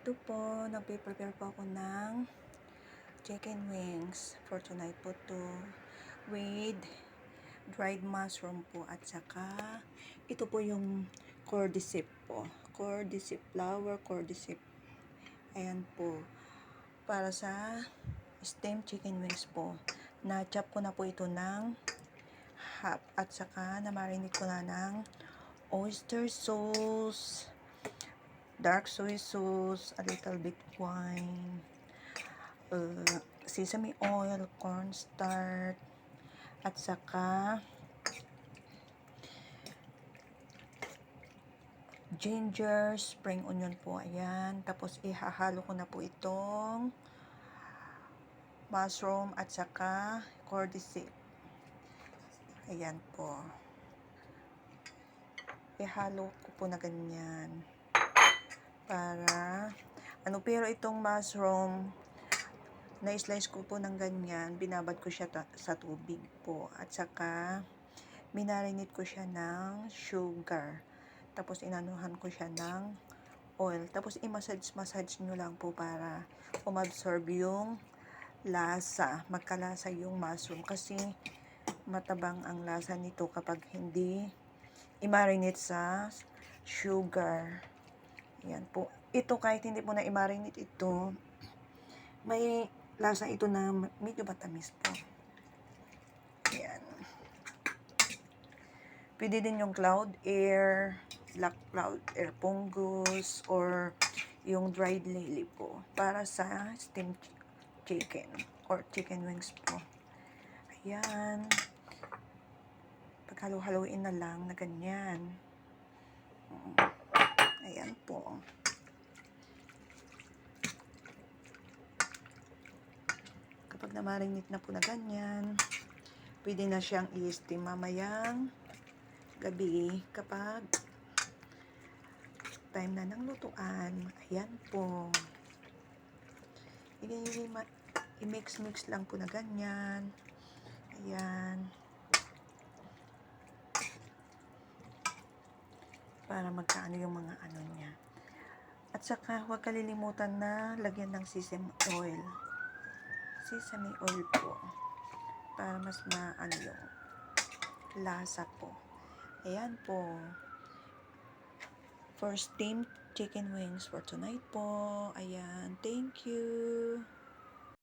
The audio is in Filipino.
Ito po, nagpe-prepare po ako ng chicken wings for tonight po to with dried mushroom po at saka ito po yung cordyceps po. Cordyceps flower, cordyceps. Ayan po. Para sa steamed chicken wings po. Na-chop ko na po ito ng half at saka na-marinate ko na ng oyster sauce, dark soy sauce, a little bit wine, sesame oil, cornstarch, at saka ginger, spring onion po. Ayan. Tapos ihahalo ko na po itong mushroom at saka cordyceps. Ayan po. Ihalo ko po na ganyan. Para pero itong mushroom na-slice ko po ng ganyan, binabad ko siya sa tubig po at saka minarinate ko siya ng sugar, tapos inanuhan ko siya ng oil, tapos i-massage nyo lang po para umabsorb yung lasa, magkalasa yung mushroom kasi matabang ang lasa nito kapag hindi i-marinate sa sugar. Yan po. Ito kahit hindi po na i-marinate ito, may lasa ito na medyo matamis po. Ayan. Pwede din yung cloud air, black cloud air fungus, or yung dried lily po. Para sa steamed chicken or chicken wings po. Ayan. Paghalo-haloin na lang na ganyan. Ayan po. Kapag na-marinate na po na ganyan, pwede na siyang i-steam mamayang gabi kapag time na ng lutuan. Ayan po. I-mix lang po na ganyan. Ayan. Para magkaano yung mga ano niya. At saka huwag kalilimutan na lagyan ng sesame oil. Sesame oil po. Para mas maano yung lasa po. Ayan po. For steamed chicken wings for tonight po. Ayan. Thank you.